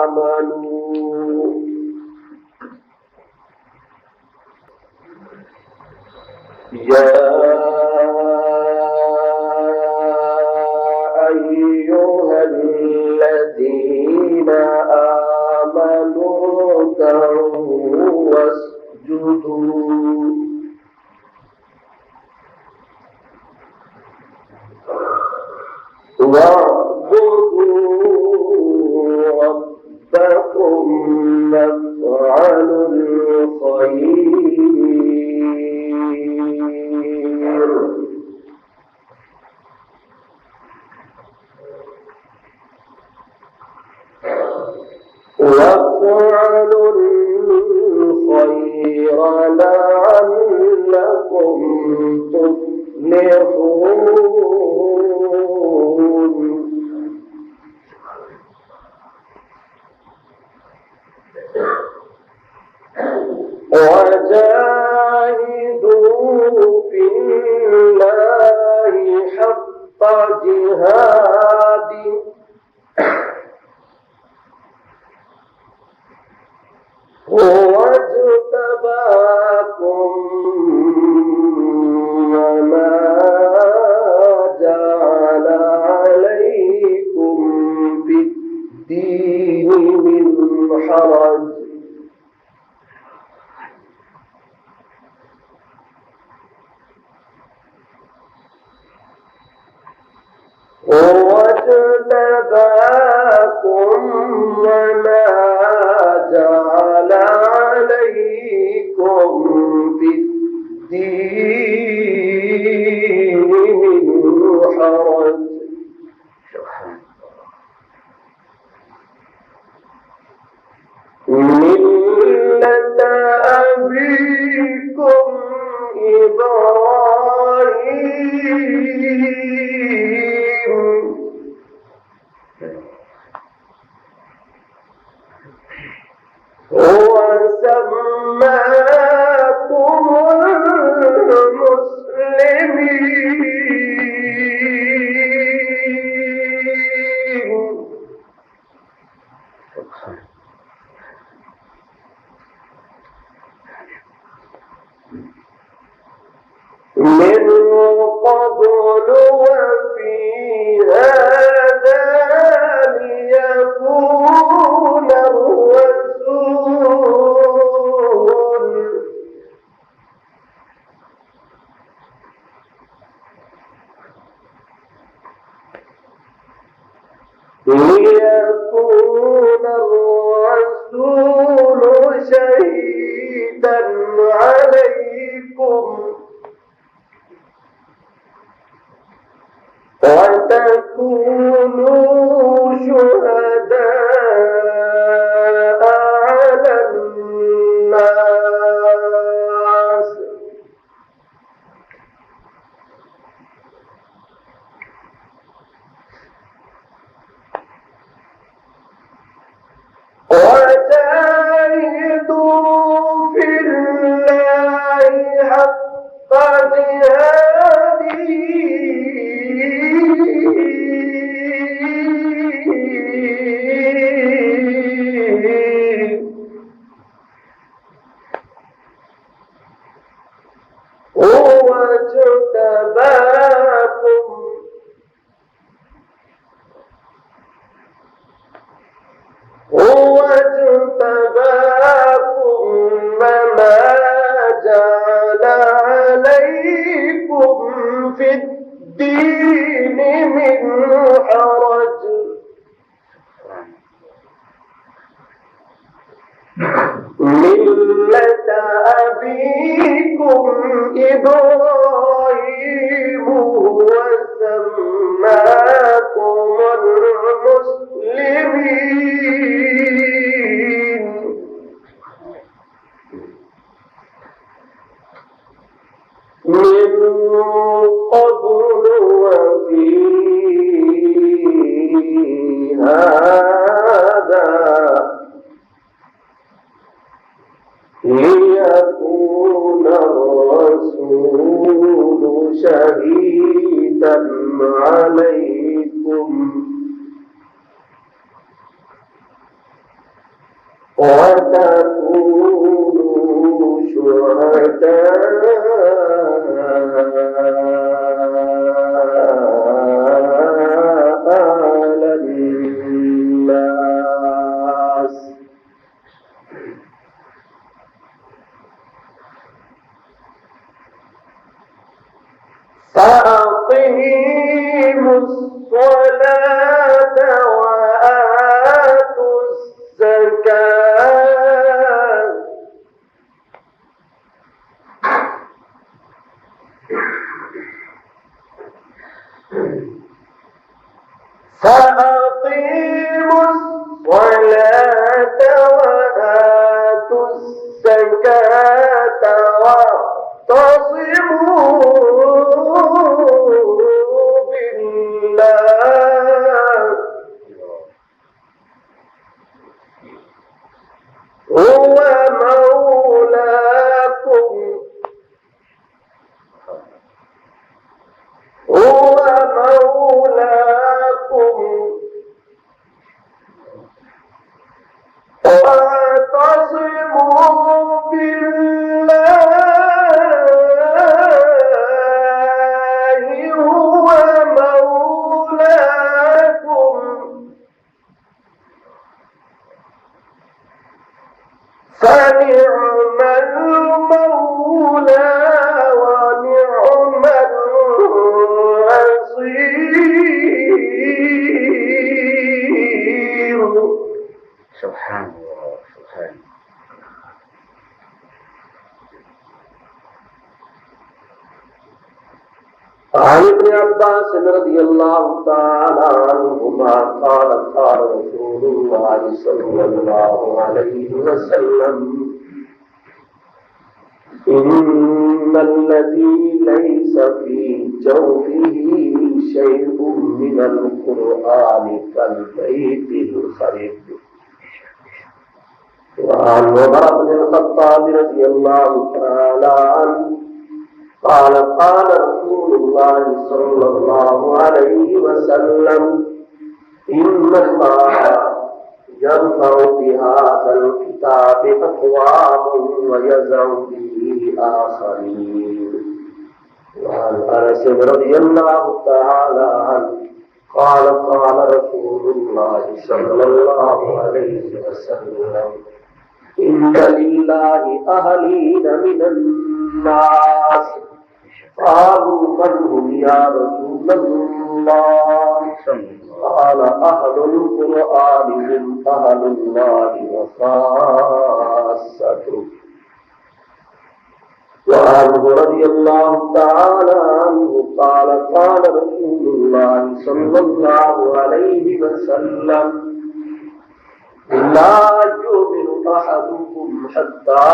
آمنوا يا أيها الذين آمنوا اركعوا واسجدوا واعبدوا ربكم وافعلوا الخير لعلكم تفلحون وجاهدوا في الله حق جهاده هو اجتباكم وما جعل عليكم في الدين من حرج وما جعل عليكم في الدين من حرج ملة أبيكم إبراهيم هو سماكم المسلمين من قبل وفي هذا ليكون الرسول شهيدا عليكم وتكونوا شهداء على الناس وجاهدوا في الله حق جهاده هو اجتباكم وما جعل عليكم في الدين من حرج ملة أبيكم إبراهيم وسماكم المسلمين من قبل وفي هذا ليكون الرسول شهيدا عليكم وتكونوا شهداء على الناس فأقيموا الصلاة وآتوا الزكاة فأقيموا الصلاة وآتوا الزكاة واعتصموا بالله هو مولاكم واعتصموا بالله هو مولاكم فنعم المولى ونعم النصير. سبحان الله سبحان الله. عن ابن عباس رضي الله تعالى عنهما قال قال رسول الله صلى الله عليه وسلم إن الذي ليس في جوفه شيء من القرآن كالبيت الخرب. وعن عمر بن الخطاب رضي الله تعالى عنه قال قال رسول الله صلى الله عليه وسلم إن الله يرفع بهذا الكتاب أقوام ويزع به آخرين. وعن أنس رضي الله تعالى عنه قال قال رسول الله صلى الله عليه وسلم إن لله أهلين من الناس قالوا من هم يا رسول الله قال أهل القرآن هم أهل الله وخاصته. وعنه رضي الله تعالى عنه قال قال رسول الله صلى الله عليه وسلم لا يؤمن أحدكم حتى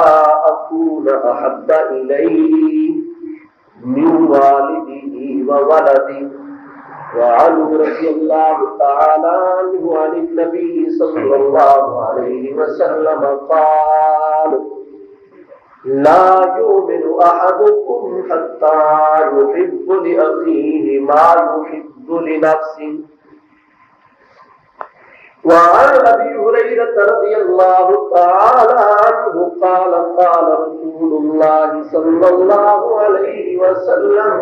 أكون أحب إليه من والده وولده. وعنه رضي الله تعالى عنه عن النبي صلى الله عليه وسلم قال لا يؤمن أحدكم حتى يحب لأخيه ما يحب لنفسه. وعن أبي هريرة رضي الله تعالى عنه قال قال رسول الله صلى الله عليه وسلم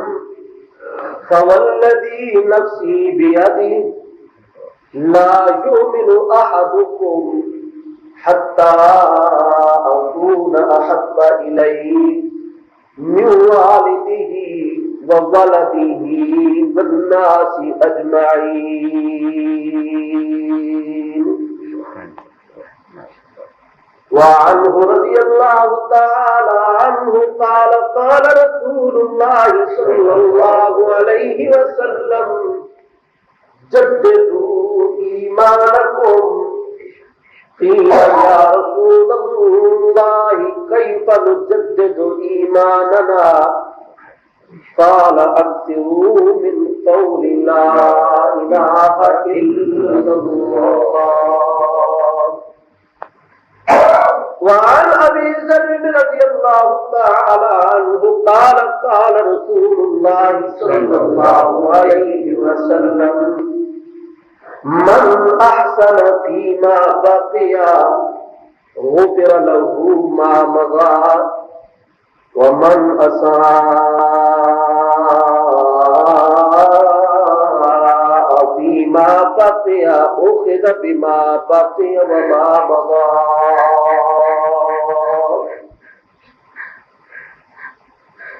فوالذي نفسي بيده لا يؤمن أحدكم حتى أكون أحب إليه من والده وولده والناس أجمعين. وعنه رضي الله تعالى عنه قال قال رسول الله صلى الله عليه وسلم جددوا إيمانكم. قيل يا رسول الله كيف نجدد إيماننا قال أكثروا من قول لا إله إلا الله. وعن أبي ذر رضي الله تعالى عنه قال قال رسول الله صلى الله عليه وسلم من أحسن فيما بقي غفر له ما مضى ومن أساء فيما بقي أخذ بما بقي وما مضى.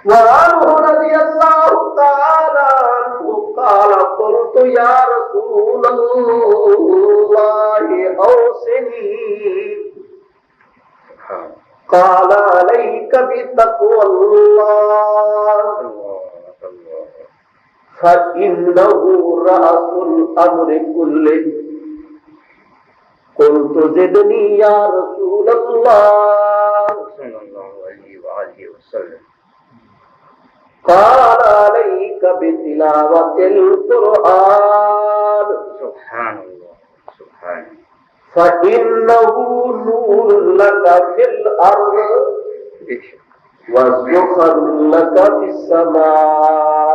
وعنه رضي الله تعالى عنه قال قلت يا رسول الله أوصني قال عليك بتقوى الله فإنه رأس الأمر كله. قلت زدني يا رسول الله صلى الله عليه وآله وسلم. قال عليك بتلاوة القرآن سبحان الله سبحان الله. فإنه نور لك في الأرض وزخر لك في السماء.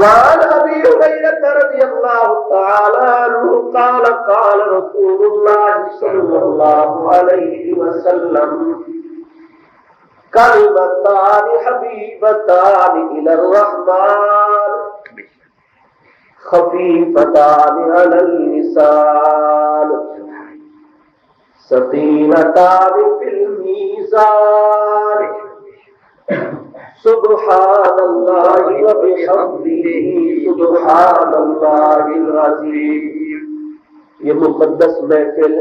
وعن أبي هريرة رضي الله تعالى عنه قال قال رسول الله صلى الله عليه وسلم كلمتان حبيبتان إلى الرحمن خفيفتان على اللسان ثقيلتان في الميزان سبحان الله وبحمده سبحان الله العظيم. یہ مقدس محفل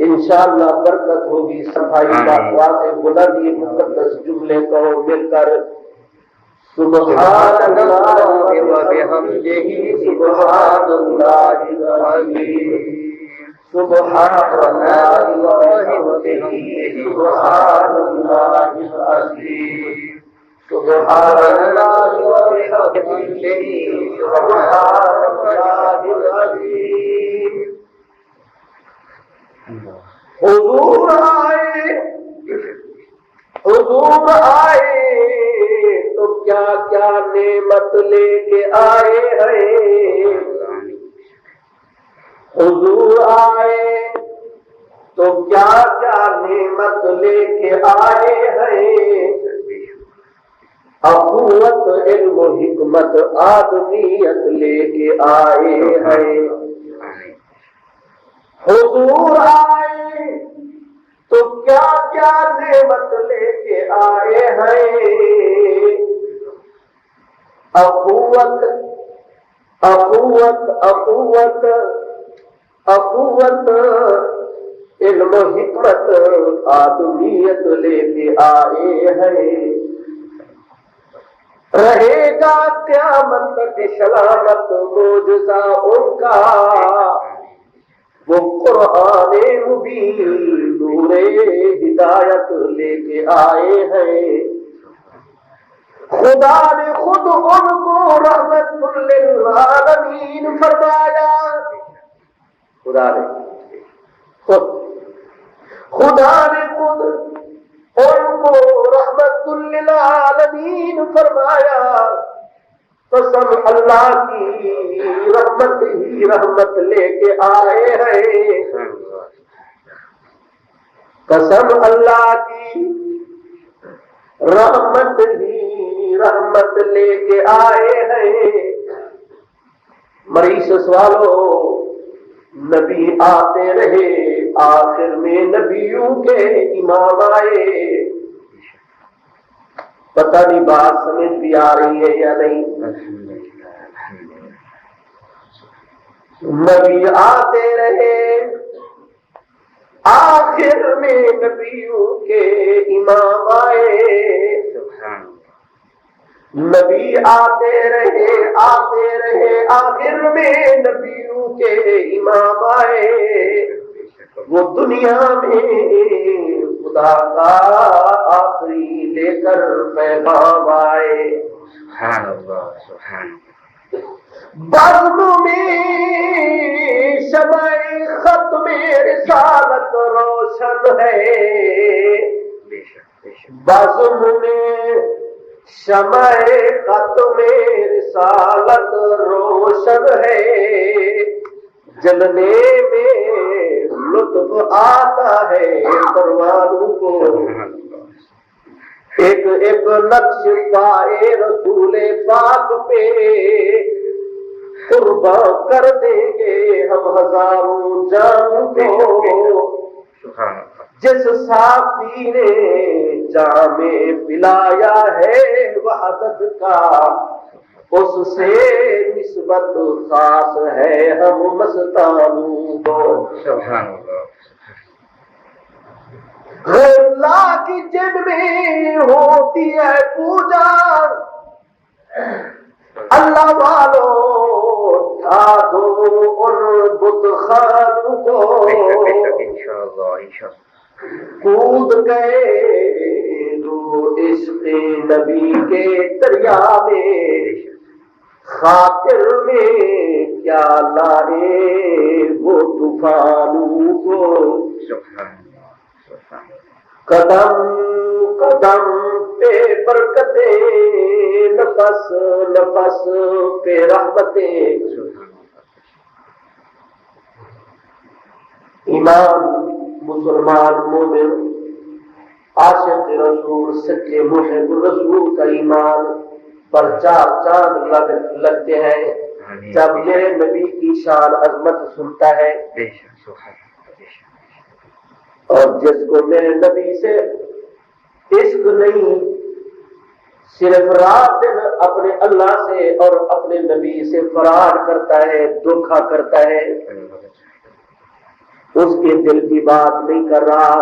انشاءاللہ برکت ہوگی. صفائی کا آواز بلند یہ مقدس جملے کہو مل کر سبحان اللہ وبحمدہ سبحان اللہ العظیم سبحان اللہ وبحمدہ سبحان اللہ العظیم سبحان اللہ وبحمدہ سبحان اللہ العظیم. حضور آئے تو کیا کیا نعمت لے کے آئے ہیں. حضور آئے تو کیا کیا نعمت لے کے آئے ہیں. اخوت علم و حکمت آدمیت لے کے آئے ہیں. حضور آئے تو کیا کیا نعمت لے کے آئے ہیں. اخوت اخوت اخوت اخوت علم و حکمت آدمیت لے کے آئے ہیں. رہے گا قیامت کے سلامت معجزہ ان کا وہ قرآن مبین نور ہدایت لے کے آئے ہیں. خدا نے خود ان کو رحمت للعالمین فرمایا. خدا نے خود ان کو رحمت للعالمین فرمایا. قسم اللہ کی رحمت ہی رحمت لے کے آئے ہیں. قسم اللہ کی رحمت ہی رحمت لے کے آئے ہیں. مریض والو نبی آتے رہے آخر میں نبیوں کے امام آئے. پتہ نہیں بات سمجھ بھی آ رہی ہے یا نہیں. نبی آتے رہے آخر میں نبیوں کے امام آئے. نبی آتے رہے آخر میں نبیوں کے امام آئے. وہ دنیا میں خدا کا آخری لے کر پیغام آئے. سبحان اللہ سبحان اللہ. بزم میں شمع ختم رسالت روشن ہے. بزم میں شمع ختم رسالت روشن ہے. جلنے میں لطف آتا ہے پروانوں کو، ایک ایک نقش پائے رسول پاک پہ قربان کر دیں گے ہم ہزاروں جان کو۔ جس ساقی نے جام پلایا ہے وحدت کا، اس سے نسبت خاص ہے ہم مستانوں کو۔ اللہ کی جن میں ہوتی ہے پوجا، اللہ والوں اٹھا دو ان بت خانوں کو، کود گئے دو عشق نبی کے دریا میں، خاطر میں کیا لائے وہ طوفانوں کو۔ قدم قدم پہ برکتیں، نفس نفس پہ رحمتیں، ایمان مسلمان مومن عاشق رسول سچے محب رسول کا ایمان پر چار چاند لگتے ہیں جب میرے نبی کی شان عظمت سنتا ہے۔ اور جس کو میرے نبی سے عشق نہیں، صرف رات دن اپنے اللہ سے اور اپنے نبی سے فرار کرتا ہے، دھوکا کرتا ہے، اس کے دل کی بات نہیں کر رہا۔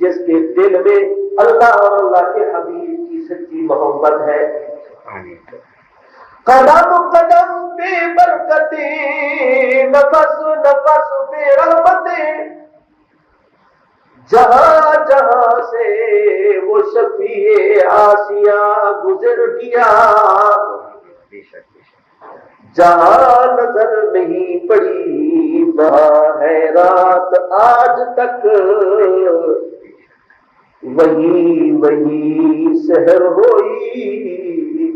جس کے دل میں اللہ اور اللہ کے حبیب کی سچی محبت ہے، قدم قدم پہ برکتیں، نفس نفس پہ رحمتیں، جہاں جہاں سے وہ شفیع آسیاں گزر گیا، جہاں نظر نہیں پڑی وہاں ہے رات آج تک، وہی وہی سحر ہوئی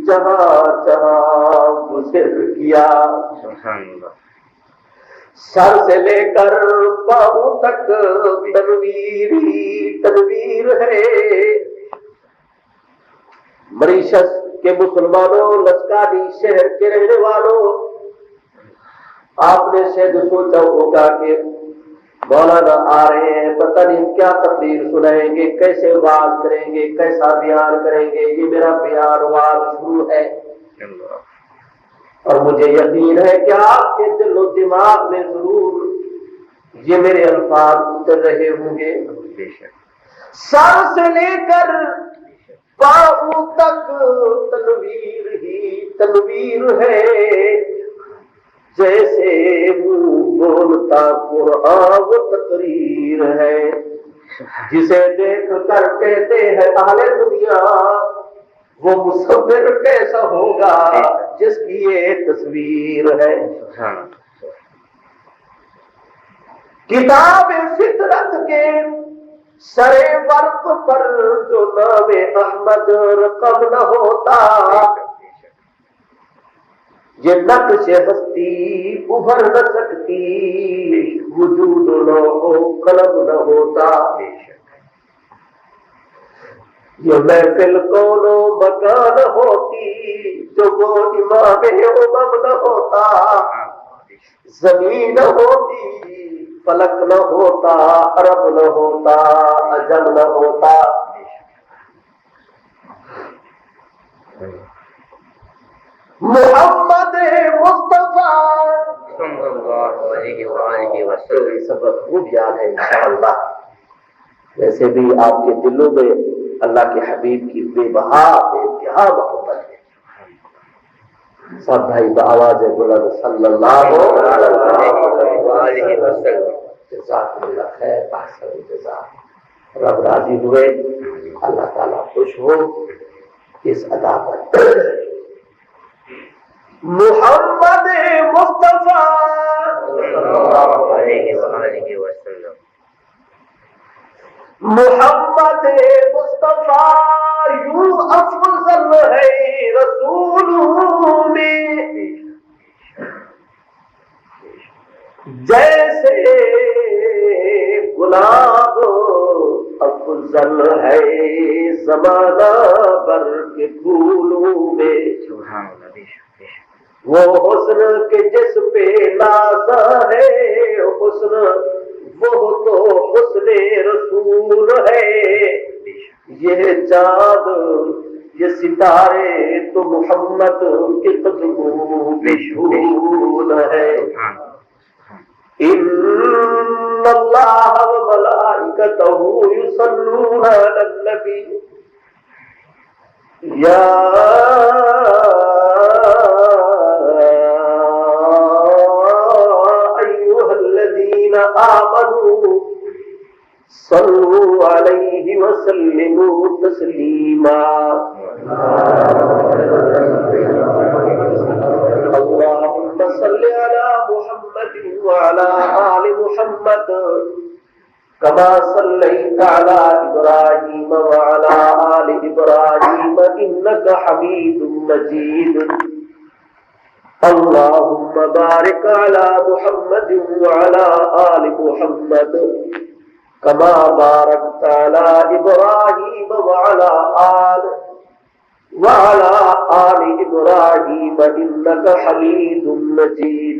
جہاں جہاں گزر گیا۔ سر سے لے کر پاؤں تک تنویر ہی تنویر ہے۔ مریشس کے مسلمانوں، لسکاری شہر کے رہنے والوں، آپ نے شاید سوچا ہوگا کہ مولانا آ رہے ہیں، پتہ نہیں کیا تقریر سنائیں گے، کیسے واز کریں گے، کیسا بیان کریں گے۔ یہ میرا بیان واز شروع ہے، اور مجھے یقین ہے کہ آپ کے دل و دماغ میں ضرور یہ میرے الفاظ اتر رہے ہوں گے۔ سر سے لے کر پاؤں تک تنویر ہی تنویر ہے، جیسے منہ بولتا قرآن وہ تقریر ہے، جسے دیکھ کر کہتے ہیں اہل دنیا وہ مصور کیسا ہوگا جس کی یہ تصویر ہے۔ کتاب فطرت کے سرے ورق پر جو نام احمد رقم نہ ہوتا، یہ نقش ہستی ابھر نہ سکتی، وجود نہ ہو قلم نہ ہوتا، یہ محفل کون و مکان ہوتی جو وہ امام امم نہ ہوتا، زمین نہ ہوتی فلک نہ ہوتا، عرب نہ ہوتا عجم نہ ہوتا۔ محمد مصطفیٰ صلی اللہ علیہ وآلہ وسلم، سبق خوب یاد ہے انشاءاللہ۔ ویسے بھی آپ کے دلوں میں اللہ کے حبیب کی بے بہا بے انتہا محبت ہے۔ سب بھائی بآواز بلند صلی اللہ علیہ وسلم۔ جزاک اللہ خیر، احسن الجزا۔ رب راضی ہوئے، اللہ تعالیٰ خوش ہو اس ادا پر۔ محمد مصطفیٰ صلی اللہ علیہ وآلہ وسلم، محمد مصطفیٰ یوں افضل ہے رسولوں میں، جیسے ہے زمانہ بر کے پھولوں میں، سبحان اللہ، بے شک بے شک، وہ حسن کے جس پہ نازا ہے حسن، وہ تو حسن رسول ہے، بے شک، یہ چاند یہ ستارے تو محمد کے قدموں میں پھول ہے۔ سبحان اللہ، ان اللہ وملائکتہ یصلون علی النبی یا ایھا الذین آمنوا صلوا علیہ وسلموا تسلیما۔ اللهم صل على محمد وعلى آل محمد كما صليت على إبراهيم وعلى آل إبراهيم إنك حميد مجيد۔ اللهم بارك على محمد وعلى آل محمد كما باركت على إبراهيم وعلى آل إبراهيم إنك حميد مجيد۔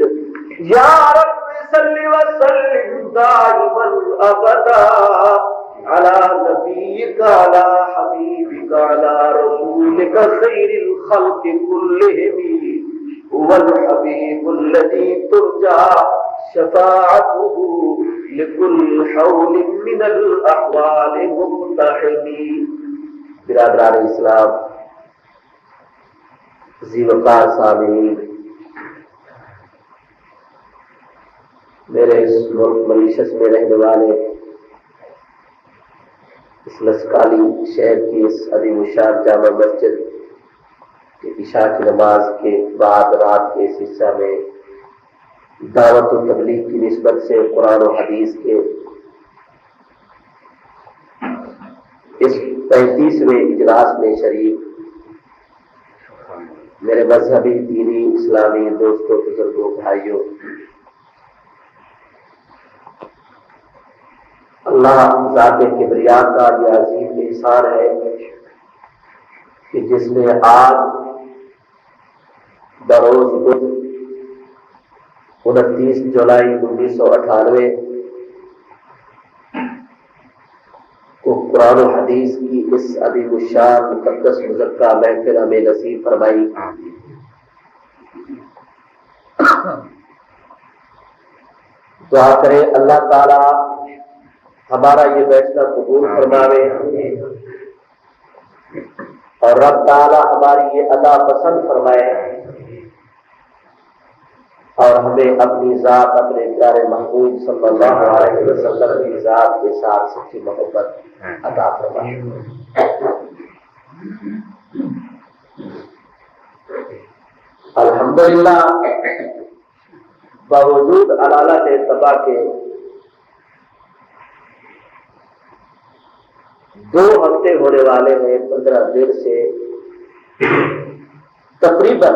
يا رب صل وسلم دائما أبدا على نبيك على حبيبك على رسولك خير الخلق كلهم، هو الحبيب الذي ترجى شفاعته لكل حول من الأحوال مقتحم۔ برادران اسلام، ذی وقار سامعین، میرے اس ملک ملیشس میں رہنے والے، اس لسکالی شہر کی اس عظیم الشان جامع مسجد کے عشاء کی نماز کے بعد رات کے اس حصہ میں دعوت و تبلیغ کی نسبت سے قرآن و حدیث کے اس 35ویں اجلاس میں شریک میرے مذہبی، دینی، اسلامی دوستوں، بزرگوں، بھائیوں، اللہ ذات کبریا کا یہ عظیم احسان ہے کہ جس نے آج بروز بدھ 29 جولائی 1998 کو قرآن و حدیث کی اس عظیم الشان مقدس مزکہ محفل ہمیں نصیب فرمائی۔ دعا کریں اللہ تعالی ہمارا یہ بیٹھنا قبول فرماوے اور رب تعالی ہماری یہ ادا پسند فرمائے اور ہمیں اپنی ذات، اپنے پیارے محبوب صلی اللہ علیہ وسلم کی ذات کے ساتھ سچی محبت عطا فرمائے۔ الحمدللہ، باوجود علالت تباہ کے 2 ہفتے ہونے والے ہیں، 15 دن سے تقریباً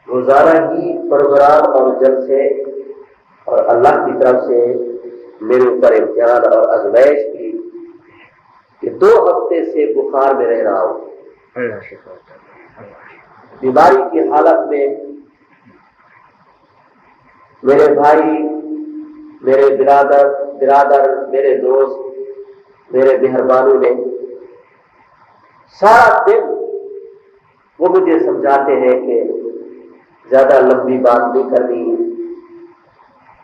روزانہ ہی پروگرام اور جلسے اور اللہ کی طرف سے میرے اوپر امتحان اور آزمائش کی کہ 2 ہفتے سے بخار میں رہ رہا ہوں۔ بیماری کی حالت میں میرے بھائی، میرے برادر، میرے دوست، میرے مہربانوں نے سارا دن وہ مجھے سمجھاتے ہیں کہ زیادہ لمبی بات نہیں کرنی،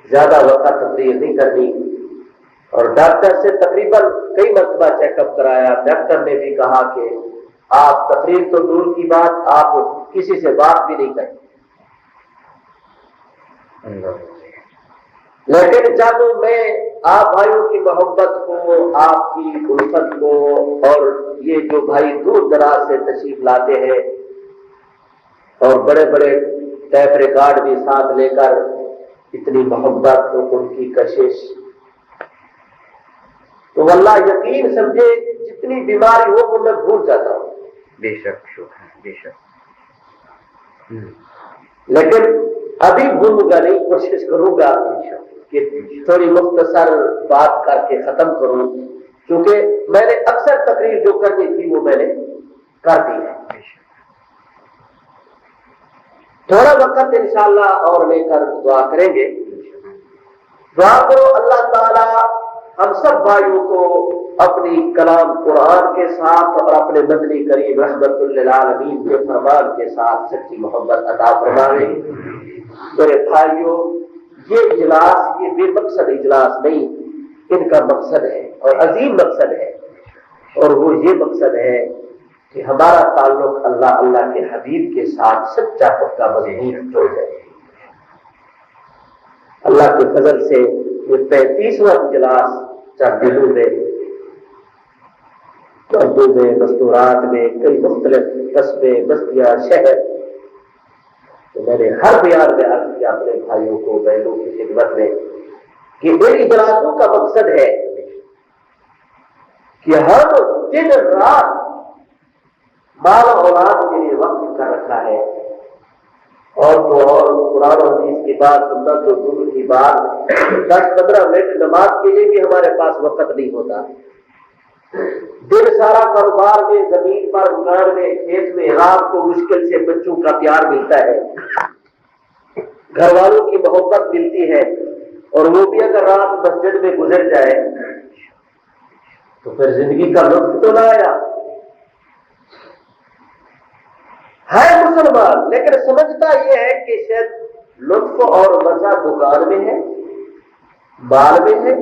زیادہ وقت تقریر نہیں کرنی، اور ڈاکٹر سے تقریباً کئی مرتبہ چیک اپ کرایا۔ ڈاکٹر نے بھی کہا کہ آپ تقریر تو دور کی بات، آپ کسی سے بات بھی نہیں کریں۔ لیکن جب میں آپ بھائیوں کی محبت کو، آپ کی الفت کو، اور یہ جو بھائی دور دراز سے تشریف لاتے ہیں اور بڑے بڑے ٹیپ ریکارڈ بھی ساتھ لے کر، اتنی محبت، ان کی کشش، تو واللہ یقین سمجھے جتنی بیماری ہو وہ میں بھول جاتا ہوں۔ بے شک بے شک، لیکن ابھی بھولوں گا نہیں، کوشش کروں گا کہ تھوڑی مختصر بات کر کے ختم کروں کیونکہ میں نے اکثر تقریر جو کرنی تھی وہ میں نے کر دی ہے. تھوڑا وقت انشاءاللہ اور لے کر دعا کریں گے. دعا کرو اللہ تعالی ہم سب بھائیوں کو اپنی کلام قرآن کے ساتھ اور اپنے مدنی کریم رحمت للعالمین کے فرمان کے ساتھ سچی محبت عطا فرمائے. میرے بھائیوں، یہ اجلاس یہ بے مقصد اجلاس نہیں، ان کا مقصد ہے اور عظیم مقصد ہے، اور وہ یہ مقصد ہے کہ ہمارا تعلق اللہ کے حبیب کے ساتھ سچا پکا مضبوط ہو جائے. اللہ کے فضل سے یہ 35واں اجلاس چند دنوں میں اردو میں مستورات میں کئی مختلف قصبے بستیاں شہر، تو میں نے ہر بیان میں عرض کیا اپنے بھائیوں کو بہنوں کی خدمت میں کہ ان اجلاسوں کا مقصد ہے کہ ہم دن رات مال اولاد کے لیے وقت کر رکھا ہے، اور تو اور قرآن و حدیث کی بات سننا تو دور کی بات، 10-15 منٹ نماز کے لیے بھی ہمارے پاس وقت نہیں ہوتا. دن سارا کاروبار میں، زمین پر، مکان میں، کھیت میں، رات کو مشکل سے بچوں کا پیار ملتا ہے، گھر والوں کی محبت ملتی ہے، اور وہ بھی اگر رات مسجد میں گزر جائے تو پھر زندگی کا لطف تو نہ آیا. ہے مسلمان لیکن سمجھتا یہ ہے کہ شاید لطف اور مزہ دکان میں ہے، مال میں ہے،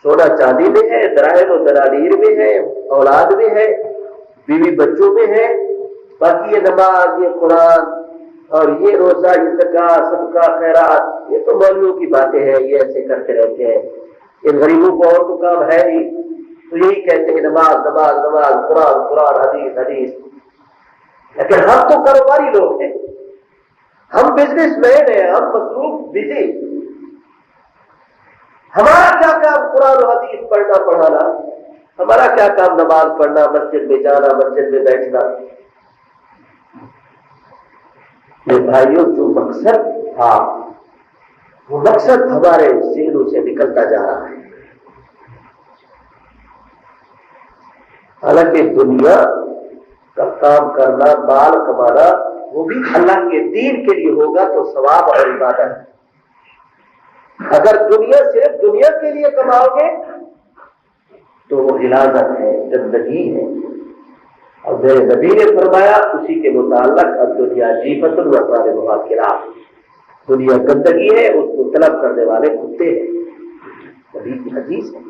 سونا چاندی میں ہے، دراہم و دنانیر میں ہے، اولاد میں ہے، بیوی بچوں میں ہے، باقی یہ نماز، یہ قرآن اور یہ روزہ، یہ زکوٰۃ، صدقہ، خیرات، یہ تو مولویوں کی باتیں ہیں، یہ ایسے کرتے رہتے ہیں. ان غریبوں کو اور تو کام ہے نہیں، تو یہی کہتے ہیں نماز نماز نماز، قرآن قرآن، حدیث حدیث. لیکن ہم تو کاروباری لوگ ہیں، ہم بزنس مین ہیں، ہم مصروف بزی. ہمارا کیا کام قرآن و حدیث پڑھنا پڑھانا، ہمارا کیا کام نماز پڑھنا، مسجد میں جانا، مسجد میں بیٹھنا. میرے بھائیوں، جو مقصد تھا وہ مقصد ہمارے ذہنوں سے نکلتا جا رہا ہے. حالانکہ دنیا کا کام کرنا، مال کمانا، وہ بھی اللہ کے دین کے لیے ہوگا تو ثواب اور عبادت ہے. اگر دنیا صرف دنیا کے لیے کماؤ گے تو وہ غلاظت ہے، گندگی ہے. اور میرے نبی نے فرمایا اسی کے متعلق الدنیا جیفۃ وطالبها کلاب، دنیا گندگی ہے، اس کو طلب کرنے والے کتے ہیں. نبی کی حدیث ہے.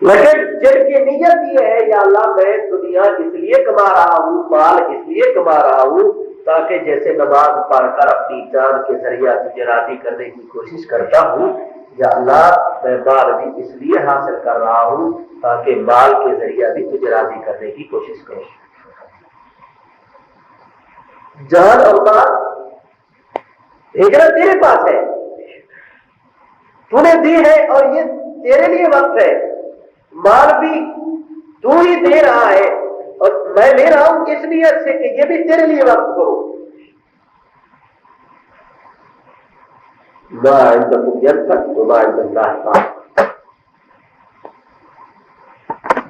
لیکن جن کی نیت یہ ہے یا اللہ میں دنیا اس لیے کما رہا ہوں، مال اس لیے کما رہا ہوں تاکہ جیسے نماز پڑھ کر اپنی جان کے ذریعہ تجھے راضی کرنے کی کوشش کرتا ہوں، یا اللہ میں مال بھی اس لیے حاصل کر رہا ہوں تاکہ مال کے ذریعہ بھی تجھے راضی کرنے کی کوشش کروں. جان اور مال ہجرت تیرے پاس ہے، تو نے دی ہے اور یہ تیرے لیے وقت ہے. مال بھی تو ہی دے رہا ہے اور میں لے رہا ہوں اس نیت سے کہ یہ بھی تیرے لیے وقت کرو. ما عندكم ينفد وما عند الله باق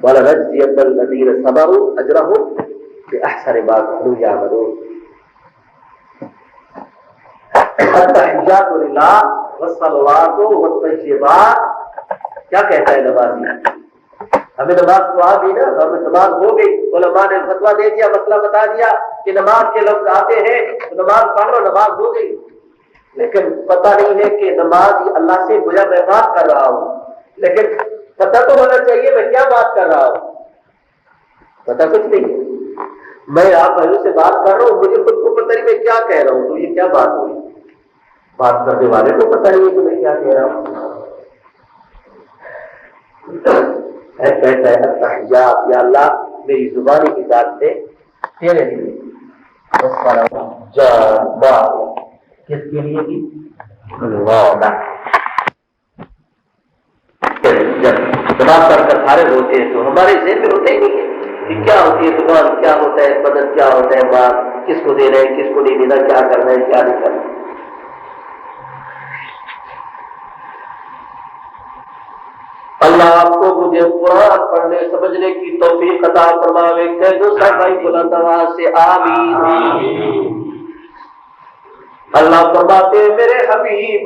ولنجزين الذين صبروا اجرهم باحسن ما كانوا يعملون. التحیات للہ والصلوات والطیبات. کیا کہتا ہے نمازی؟ ہمیں نماز تو آ گئی نا، ہمیں نماز ہو گئی، علماء نے فتویٰ دے دیا، مسئلہ بتا دیا کہ نماز کے لفظ آتے ہیں تو نماز پڑھ لو، نماز ہو گئی. لیکن پتہ نہیں ہے کہ نماز اللہ سے گویا میں بات کر رہا ہوں، لیکن پتہ تو ہونا چاہیے میں کیا بات کر رہا ہوں. پتہ کچھ نہیں ہے. میں آپ بھائیوں سے بات کر رہا ہوں، مجھے خود کو پتہ نہیں میں کیا کہہ رہا ہوں، تو یہ کیا بات ہوئی؟ بات کرنے والے کو پتہ نہیں ہے کہ میں کیا کہہ رہا ہوں. کہتا ہے التحیات، یا اللہ میری زبانی کی ذات سے تیرے لیے، جان مال کس کے لیے بھی اللہ. جب نماز پڑھ کر فارغ ہوتے ہیں تو ہمارے ذہن میں ہوتے ہی نہیں ہے کہ کیا ہوتی ہے زبان، کیا ہوتا ہے بدن، کیا ہوتا ہے مال، کس کو دینا ہے کس کو نہیں دینا، کیا کرنا ہے کیا نہیں کرنا. اللہ آپ کو مجھے قرآن پڑھنے سمجھنے کی توفیق عطا فرماوے. کہہ دو سب بھائی بلند آواز سے آمین. اللہ فرماتے ہیں میرے حبیب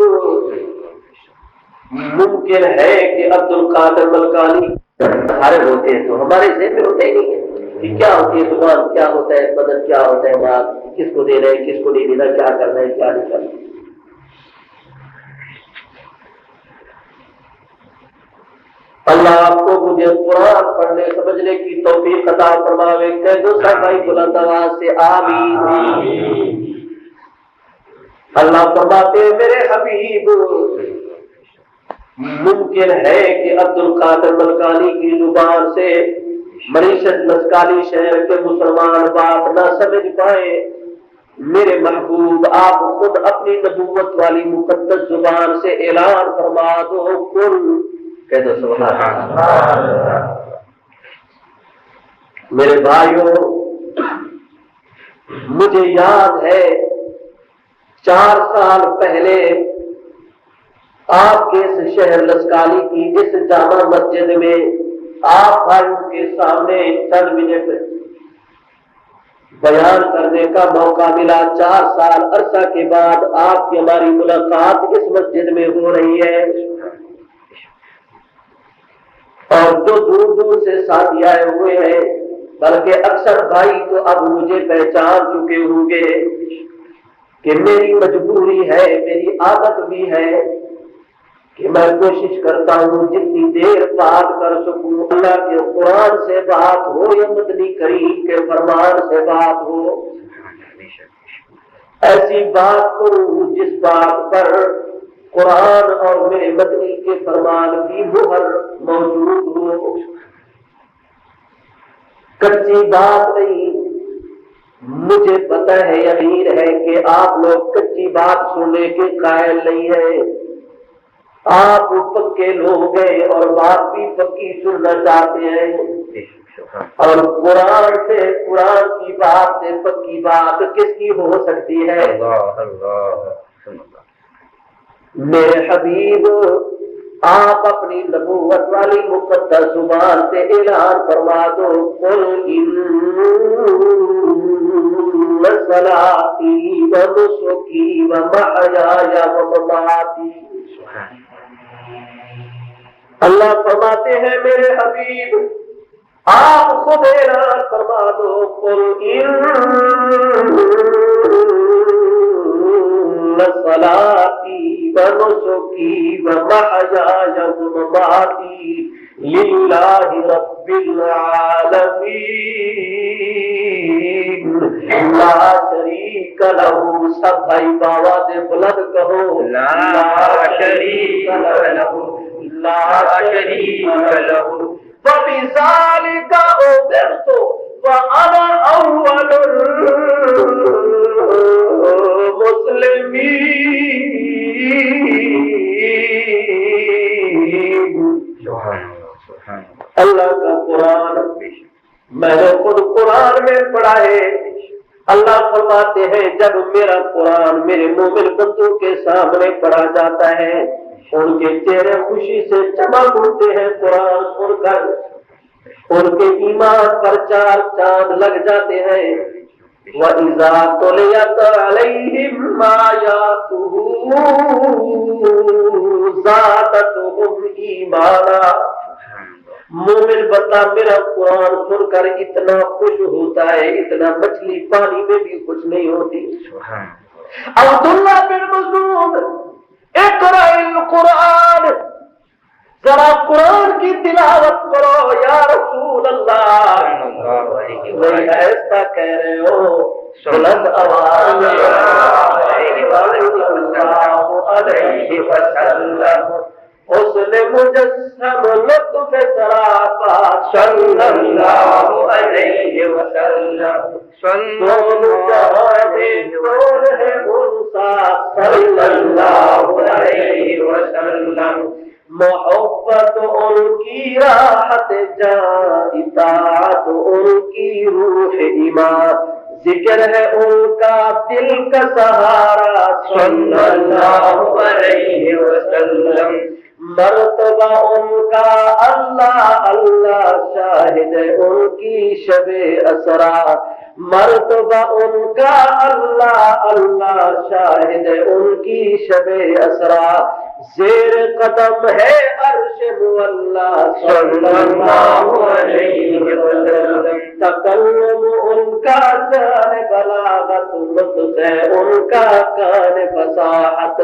ممکن ہے کہ عبد القادر ملکانی ہمارے ہوتے ہیں تو ہمارے ذہن میں ہوتے ہی نہیں ہے کہ کیا ہوتی ہے زبان، کیا ہوتا ہے بدن، کیا ہوتا ہے بات، کس کو دینا ہے کس کو نہیں دینا، کیا کرنا ہے کیا نہیں کرنا. اللہ آپ کو مجھے قرآن پڑھنے سمجھنے کی توفیق عطا فرماوے. کہہ دو سب بھائی بلند آواز سے آمین. اللہ فرماتے ہیں میرے حبیب ممکن ہے کہ عبد القادر ملکانی کی زبان سے معیشت مسکالی شہر کے مسلمان بات نہ سمجھ پائے. میرے محبوب آپ خود اپنی نبوت والی مقدس زبان سے اعلان فرما دو کل. کہہ دو سبحان اللہ. میرے بھائیوں مجھے یاد ہے 4 سال پہلے آپ کے اس شہر لسکالی کی اس جامع مسجد میں آپ بھائیوں کے سامنے چند منٹ بیان کرنے کا موقع ملا. 4 سال عرصہ کے بعد آپ کی ہماری ملاقات اس مسجد میں ہو رہی ہے. اور جو دور دور سے ساتھی آئے ہوئے ہیں بلکہ اکثر بھائی تو اب مجھے پہچان چکے ہوں گے کہ میری مجبوری ہے، میری عادت بھی ہے کہ میں کوشش کرتا ہوں جتنی دیر بات کر سکوں اللہ کے قرآن سے بات ہو یا مدنی کریم کے فرمان سے بات ہو، ایسی بات کروں جس بات پر قرآن اور میرے مدنی کے فرمان کی مہر موجود ہو. کچی بات نہیں. مجھے پتہ ہے، یقین ہے کہ آپ لوگ کچی بات سننے کے قائل نہیں ہیں. آپ پکے لوگ ہیں اور بات بھی پکی سننا چاہتے ہیں. اور قرآن سے، قرآن کی بات سے پکی بات کس کی ہو سکتی ہے؟ میرے حبیب آپ اپنی نبوت والی مقدس زبان سے اعلان فرما دو قل ان صلاتی و نسکی و محیای و مماتی. اللہ فرماتے ہیں میرے حبیب آپ خود اعلان فرما دو قل ان صلاتی و نسکی و محیای و مماتی للہ رب العالمین لا شریک لہ. سب بھائی بآواز بلند کہو لا شریک لہ لا شریک لہ. وبذالک امرت وانا اول المسلمین. اللہ کا قرآن میں نے خود قرآن میں پڑھا ہے. اللہ فرماتے ہیں جب میرا قرآن میرے مومن بندوں کے سامنے پڑھا جاتا ہے ان کے چہرے خوشی سے چمک اٹھتے ہیں. قرآن سن کر ان کے ایمان پر 4 چاند لگ جاتے ہیں. وَإِذَا تُلِيَتْ عَلَيْهِمْ آيَاتُهُ زَادَتْهُمْ ایمانا. مومن بندہ میرا قرآن سن کر اتنا خوش ہوتا ہے اتنا مچھلی پانی میں بھی خوش نہیں ہوتی. عبداللہ بن مسعود اقرأ القرآن، ذرا قرآن کی تلاوت کرو یا رسول اللہ. وہی ایسا کہہ رہے ہو بلند آواز علیہ وسلم. اس نے مجسم لطف سراپا صلی اللہ علیہ وسلم. کون جہانے کون ہے منسا صلی اللہ علیہ وسلم. محبت ان کی راحت جاں، اطاعت ان کی روح ایمان، ذکر ہے ان کا دل کا سہارا صلی اللہ علیہ وسلم. مرتبہ ان کا اللہ اللہ شاہد ان کی شب اسرا مرتبہ ان کا اللہ اللہ شاہد ان کی شب اسرا زیر قدم ہے عرش مولا صلی اللہ علیہ وسلم تکلم ان کا جان بلاغت نطق ہے ان کا کان فصاحت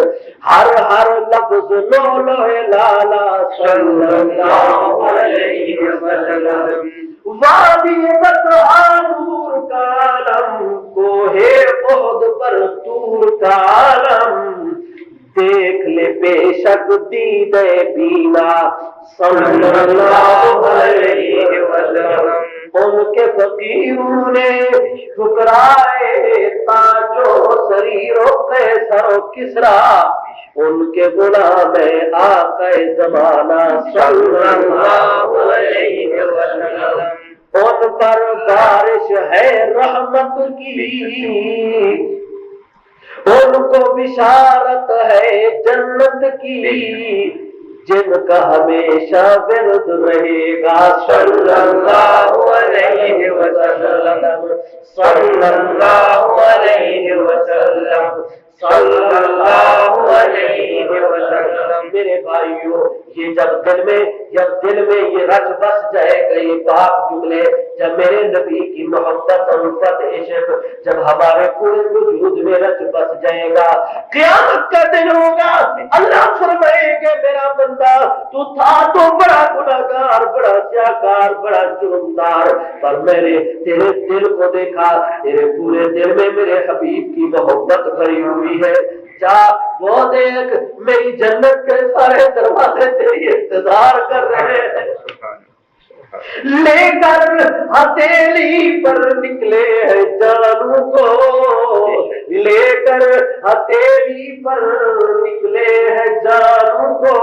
ہر لفظ لولو لالا صلی اللہ علیہ وسلم وادی بطحا نور کا عالم کوہ احد پر طور کا عالم دیکھ لے بے شک دیدے بینا صلی اللہ علیہ وسلم ان کے فقیروں نے ٹھکرائے تاج و سریر و قیصر و کسرا ان کے غلام آقا زمانہ صلی اللہ علیہ وسلم ان پر بارش ہے رحمت کی ان کو بشارت ہے جنت کی جن کا ہمیشہ ورد رہے گا صلی اللہ علیہ وسلم صلی اللہ علیہ وسلم صلی اللہ علیہ وسلم میرے بھائیوں یہ جب دل میں یہ رچ بس جائے گا یہ پاک جملے جب میرے نبی کی محبت الفت عشق جب ہمارے پورے وجود میں رچ بس جائے گا قیامت کا دن ہوگا اللہ فرمائے گا میرا بندہ تو تھا تو بڑا گناہگار بڑا سیاہکار بڑا جرمدار پر میں نے تیرے دل کو دیکھا تیرے پورے دل میں میرے حبیب کی محبت بھری ہوئی ہے جا وہ دیکھ میری جنت کے سارے دروازے تیری انتظار کر رہے ہیں لے کر ہتھیلی پر نکلے ہیں جانوں کو لے کر ہتھیلی پر نکلے ہیں جانوں کو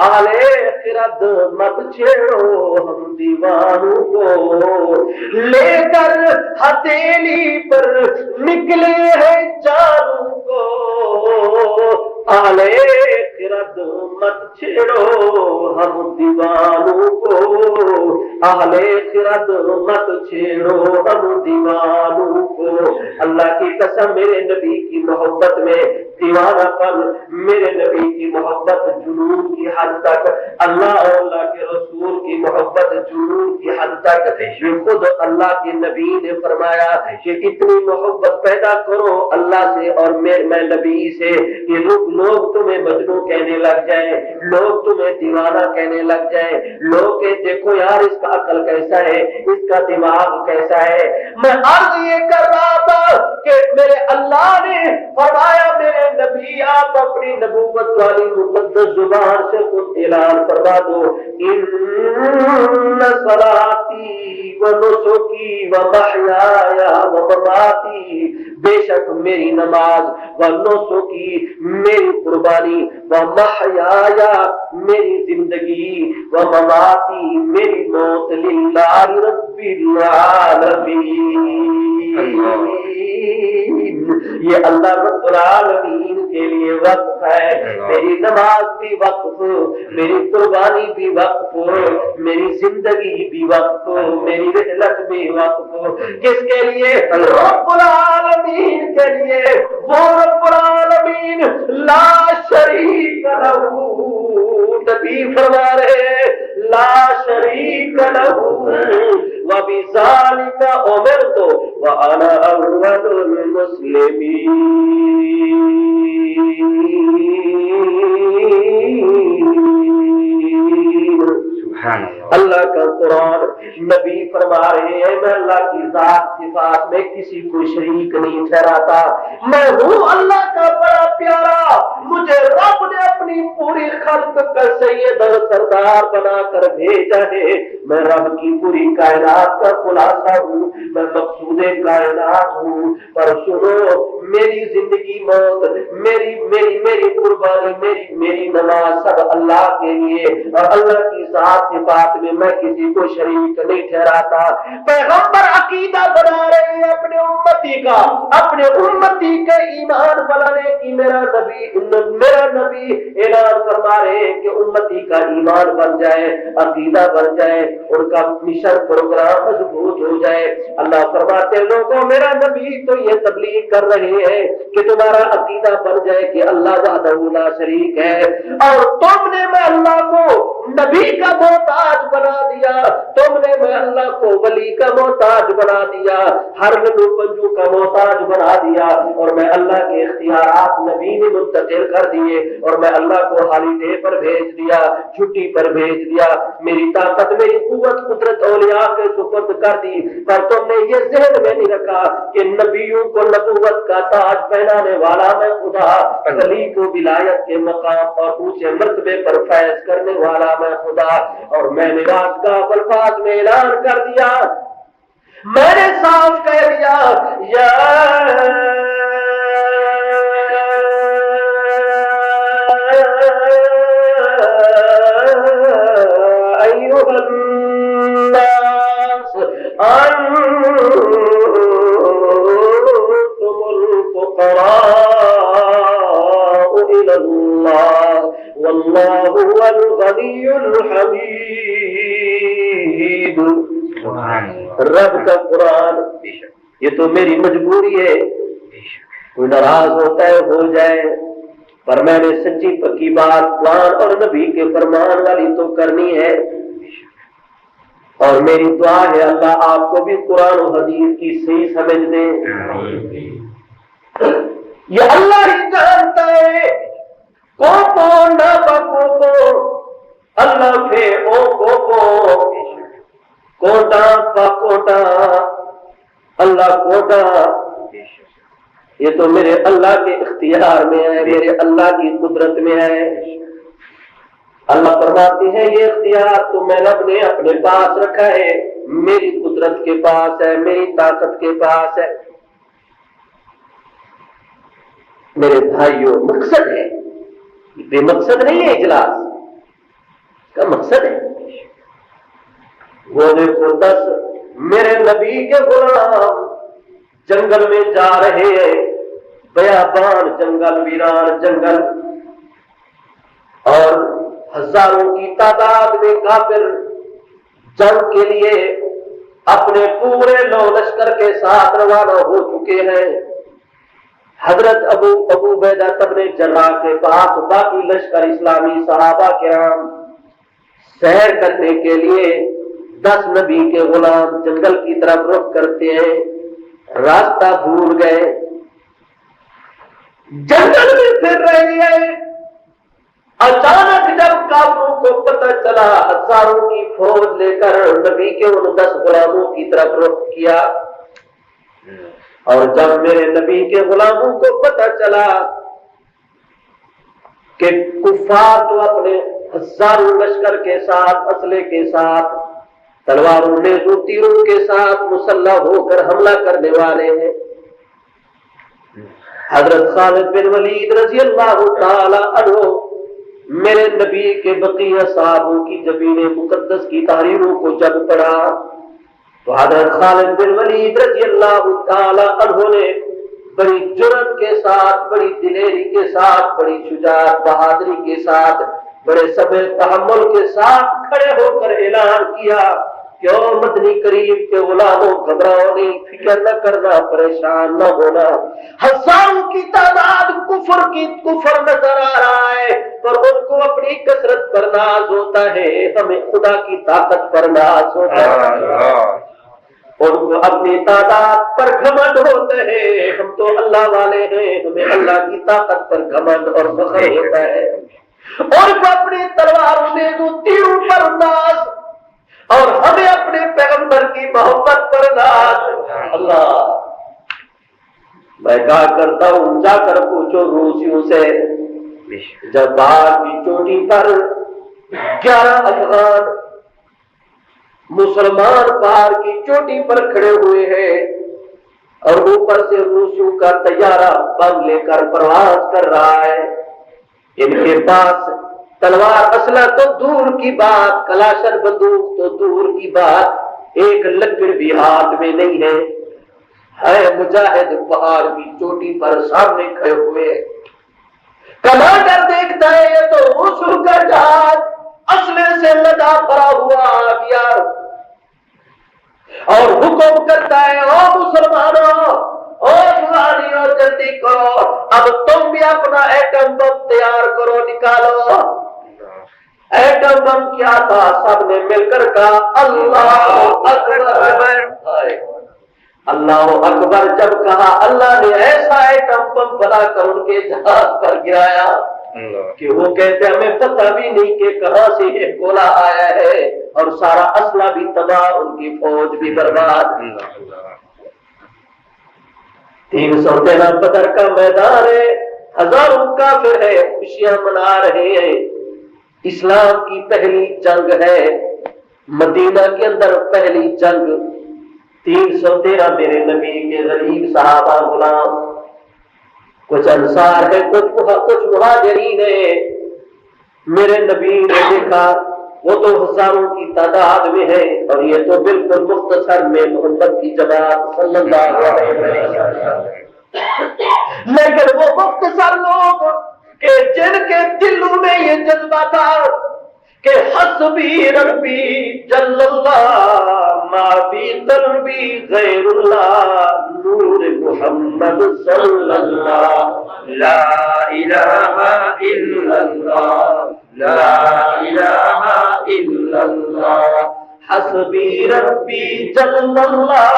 آلے خرد مت چھیڑو ہم دیوانوں کو لے کر ہتھیلی پر نکلے ہیں جانوں کو آلے خرد مت چھیڑو ہم دیوانوں کو اہل خرد مت چھیڑو ہم دیوانوں کو اللہ کی قسم میرے نبی کی محبت میں دیوانہ پن میرے نبی کی محبت جنون کی حد تک اللہ اور اللہ کے رسول کی محبت جنون کی حد تک یہ خود اللہ کے نبی نے فرمایا کہ اتنی محبت پیدا کرو اللہ سے اور میں نبی سے کہ لوگ تمہیں مجنون کہنے لگ جائیں لوگ تمہیں دیوانہ کہنے لگ جائیں لوگ کہ دیکھو یار اس کا عقل کیسا ہے اس کا دماغ کیسا ہے میں عرض یہ کر رہا تھا کہ میرے اللہ نے فرمایا میرے نبی آپ اپنی نبوت والی مقدس زبان سے خود اعلان فرما دو ان صلاتی و نسکی و محیایا و مماتی بے شک میری نماز و نسکی میری قربانی و محیایا میری زندگی و مماتی میری موت للہ رب العالمین یہ اللہ رب العالمین کے لیے وقف ہے میری نماز بھی وقف میری قربانی بھی وقف میری زندگی بھی وقف میری رحلت بھی وقف کس کے لیے رب العالمین کے لیے وہ رب العالمین لا شریک لہ نبی فرما رہے لا شریک لہ وبذالک امرت وانا اول المسلمین اللہ کا قرآن نبی فرما رہے ہیں میں اللہ کی ذات صفات میں کسی کو شریک نہیں ٹھہراتا میں ہوں اللہ کا بڑا پیارا مجھے رب نے اپنی پوری خلق کا سید اور سردار بنا کر بھیجا ہے میں رب کی پوری کائنات کا خلاصہ ہوں میں مقصود کائنات ہوں پر سنو میری زندگی موت میری قربانی میری نماز سب اللہ کے لیے اور اللہ کی ذات صفات میں میں کسی کو شریک نہیں ٹھہراتا۔ پیغمبر عقیدہ بنا رہے ہیں اپنے امتی کا، اپنے امتی کے ایمان بنانے کی۔ میرا نبی اعلان فرما رہے ہیں کہ امتی کا ایمان بن جائے، عقیدہ بن جائے، ان کا مشن پروگرام مضبوط ہو جائے۔ اللہ فرماتے لوگوں میرا نبی تو یہ تبلیغ کر رہے ہیں کہ تمہارا عقیدہ بن جائے کہ اللہ وحدہ لا شریک ہے، اور تم نے میں اللہ کو نبی کا محتاج بنا دیا، تم نے میں اللہ کو ولی کا محتاج بنا دیا، ہر لڈو پنجو کا محتاج بنا دیا، اور میں اللہ کے اختیارات نبی نے منتقل کر دیے، اور میں اللہ کو ہالیڈے پر بھیج دیا، چھٹی پر بھیج دیا، میری طاقت میری قوت قدرت اولیاء کے سپرد کر دی۔ پر تم نے یہ ذہن میں نہیں رکھا کہ نبیوں کو نبوت کا تاج پہنانے والا میں خدا، ولی کو ولایت کے مقام اور اونچے مرتبے پر فیض کرنے والا میں خدا۔ اور میں نے رات کا الفاظ میں اعلان کر دیا، میں نے صاف کہہ دیا، یا ایھا الناس انتم الفقراء الی اللہ واللہ هو الغنی الحمید۔ رب کا قرآن یہ تو میری مجبوری ہے، کوئی ناراض ہوتا ہے ہو جائے، پر میں نے سچی پکی بات قرآن اور نبی کے فرمان والی تو کرنی ہے۔ اور میری دعا ہے اللہ آپ کو بھی قرآن و حدیث کی صحیح سمجھ دے۔ یہ اللہ ہی جانتا ہے کوپو نہ بکوپو اللہ پھے او کوپو کوٹا پاکوٹا اللہ کوٹا۔ یہ تو میرے اللہ کے اختیار میں ہے، میرے اللہ کی قدرت میں ہے۔ اللہ فرماتے ہیں یہ اختیار تو میں رب نے اپنے پاس رکھا ہے، میری قدرت کے پاس ہے، میری طاقت کے پاس ہے۔ میرے بھائیوں مقصد ہے، بے مقصد نہیں ہے اجلاس کا، مقصد ہے وہ دیکھو 10 میرے نبی کے غلام جنگل میں جا رہے ہیں، بیابان جنگل، ویران جنگل، اور ہزاروں کی تعداد میں کافر جنگ کے لیے اپنے پورے لو لشکر کے ساتھ روانہ ہو چکے ہیں۔ حضرت ابو عبیدہ بن جراح کے پاس باقی لشکر اسلامی صحابہ کرام سیر کرنے کے لیے 10 نبی کے غلام جنگل کی طرف رخ کرتے ہیں، راستہ بھول گئے، جنگل میں پھر رہے ہیں۔ اچانک جب کافروں کو پتہ چلا، ہزاروں کی فوج لے کر نبی کے ان 10 غلاموں کی طرف رخ کیا، اور جب میرے نبی کے غلاموں کو پتہ چلا کہ کفار تو اپنے ہزاروں لشکر کے ساتھ، اسلحے کے ساتھ، تلواروں نیزوں تیروں کے ساتھ مسلح ہو کر حملہ کرنے والے ہیں، حضرت خالد بن ولید رضی اللہ تعالی عنہ میرے نبی کے بقیہ صحابوں کی جبین مقدس کی تحریروں کو جب پڑھا تو حضرت خالد بن ولید رضی اللہ تعالی عنہ نے بڑی جرأت کے ساتھ، بڑی دلیری کے ساتھ، بڑی شجاعت بہادری کے ساتھ، بڑے صبر تحمل کے ساتھ کھڑے ہو کر اعلان کیا کہ او مدنی کریم کے غلاموں گھبراؤ نہیں، فکر نہ کرنا، پریشان نہ ہونا۔ ہزاروں کی تعداد کفر نظر آ رہا ہے، پر ان کو اپنی کثرت پر ناز ہوتا ہے، ہمیں خدا کی طاقت پر ناز ہوتا ہے، ان کو اپنی تعداد پر گھمنڈ ہوتا ہے، ہم تو اللہ والے ہیں، ہمیں اللہ کی طاقت پر گھمنڈ اور فخر ہوتا ہے، اور کو اپنی تلواروں نے جو تیروں پر ناز، اور ہمیں اپنے پیغمبر کی محبت پر ناز۔ اللہ میں کہا کرتا ہوں جا کر پوچھو روسیوں سے، جب پہاڑ کی چوٹی پر 11 افغان مسلمان پہاڑ کی چوٹی پر کھڑے ہوئے ہیں، اور اوپر سے روسیوں کا طیارہ بم لے کر پرواز کر رہا ہے، ان کے پاس تلوار اسلحہ تو دور کی بات، کلاشن بندوق تو دور کی بات، ایک لکڑ بھی ہاتھ میں نہیں ہے مجاہد پہاڑ کی چوٹی پر سامنے کھڑے ہوئے، کمانڈر دیکھتا ہے یہ تو رسل کا جہاز اسلحے سے لدا بھرا ہوا گیا، اور حکم کرتا ہے او مسلمانوں، او جوانیوں، جلدی کرو، اب تم بھی اپنا ایٹم بم تیار کرو، نکالو۔ ایٹم بم کیا تھا؟ سب نے مل کر کہا اللہ اکبر۔ اللہ اکبر جب کہا، اللہ نے ایسا ایٹم بم بنا کر ان کے جہاز پر گرایا کہ وہ کہتے ہمیں پتہ بھی نہیں کہ کہاں سے یہ گولہ آیا ہے، اور سارا اسلحہ بھی تباہ، ان کی فوج بھی برباد۔ 313 بدر کا میدان ہے، ہزاروں کافر ہے، خوشیاں منا رہے ہیں، اسلام کی پہلی جنگ ہے، مدینہ کے اندر پہلی جنگ۔ 313 میرے نبی کے غریب صحابہ غلام، کچھ انصار ہے، کچھ مہاجرین ہے۔ میرے نبی نے دیکھا وہ تو ہزاروں کی تعداد میں ہے، اور یہ تو بالکل مختصر میں محمد کی جماعت صلی اللہ علیہ وسلم، لیکن وہ مختصر لوگ کہ جن کے دلوں میں یہ جذبہ تھا کہ حسبی ربی جل اللہ ما فی قلبی غیر اللہ نور محمد صلی اللہ لا الہ الا اللہ لا الہ الا اللہ حسبی ربی جل اللہ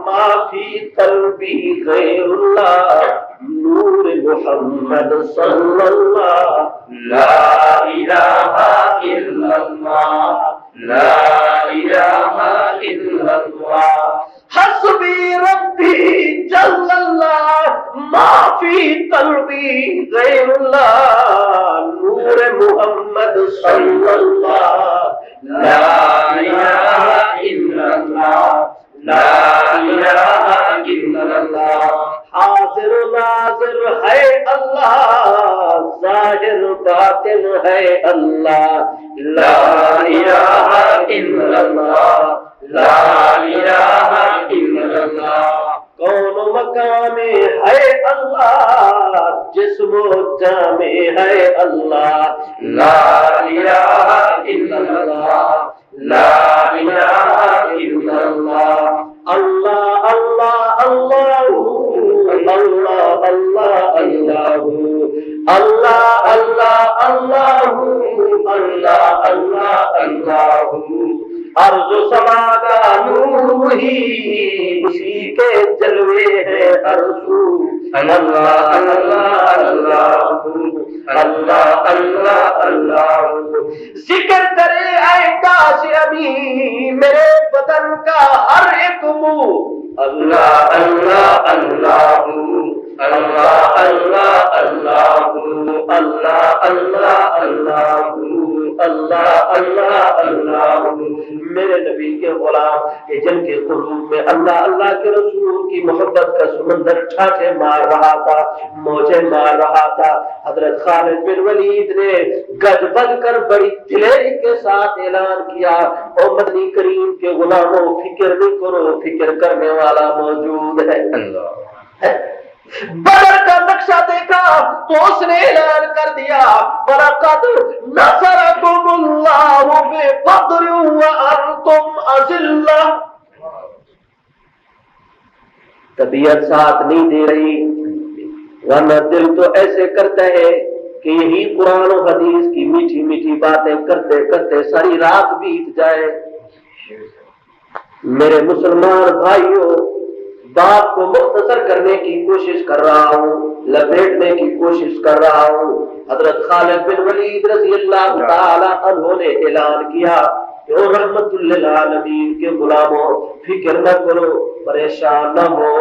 ما فی قلبی غیر اللہ نور محمد صلی اللہ لا الہ الا اللہ لا الہ الا اللہ حسبی ربی جل اللہ ما فی قلبی غیر اللہ نور محمد صلی اللہ لا الہ الا اللہ لا الہ الا اللہ حاضر ناظر ہے اللہ ظاہر باطن ہے اللہ لا الہ الا اللہ لا الہ الا اللہ کون مقام ہے اللہ جسم و جامع ہے اللہ لا الہ الا اللہ لا الہ الا اللہ اللہ اللہ اللہ اللہ اللہ اللہ اللہ اللہ اللہ اللہ اللہ اللہ ارض و سما کا نور ہی اسی کے جلوے ہیں ہر سو اللہ اللہ اللہ اللہ اللہ اللہ ذکر کرے اے کاش ابھی میرے بدن کا ہر ایک منہ اللہ اللہ اللہ اللہ اللہ اللہ اللہ اللہ اللہ اللہ اللہ اللہ میرے نبی کے غلام کہ جن کے قلوب میں اللہ اللہ کے رسول کی محبت کا سمندر ٹھاٹھے مار رہا تھا، موجیں مار رہا تھا، حضرت خالد بن ولید نے گج بج کر بڑی دلیری کے ساتھ اعلان کیا، او مدنی کریم کے غلاموں فکر نہیں کرو، فکر کرنے والا موجود ہے۔ بدر کا نقشہ دیکھا تو اس نے اعلان کر دیا وَلَقَدْ نَصَرَكُمُ اللَّهُ بِبَدْرٍ وَأَنْتُمْ أَذِلَّةٌ۔ طبیعت ساتھ نہیں دے رہی، ورنہ دل تو ایسے کرتا ہے کہ یہی قرآن و حدیث کی میٹھی میٹھی باتیں کرتے کرتے ساری رات بیت جائے۔ میرے مسلمان بھائیوں، بات کو مختصر کرنے کی کوشش کر رہا ہوں، لپیٹنے کی کوشش کر رہا ہوں۔ حضرت خالد بن ولید رضی اللہ تعالی عنہ نے اعلان کیا کہ او رحمت للعالمین کے غلاموں فکر نہ کرو، پریشان نہ ہو۔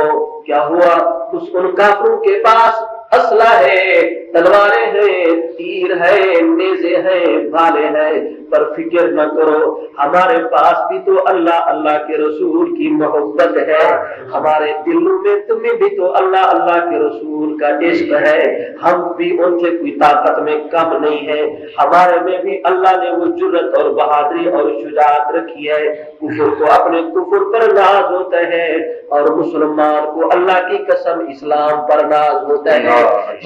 کیا ہوا؟ ان کافروں کے پاس اسلحہ ہے، تلواریں ہیں، تیر ہے، نیزے ہیں، بھالے ہیں، پر فکر نہ کرو، ہمارے پاس بھی تو اللہ اللہ کے رسول کی محبت ہے، ہمارے دلوں میں تمہیں بھی تو اللہ اللہ کے رسول کا عشق ہے، ہم بھی ان سے کوئی طاقت میں کم نہیں ہے، ہمارے میں بھی اللہ نے وہ جرأت اور بہادری اور شجاعت رکھی ہے، کفر کو اپنے کفر پر ناز ہوتا ہے اور مسلمان کو اللہ کی قسم اسلام پر ناز ہوتا ہے۔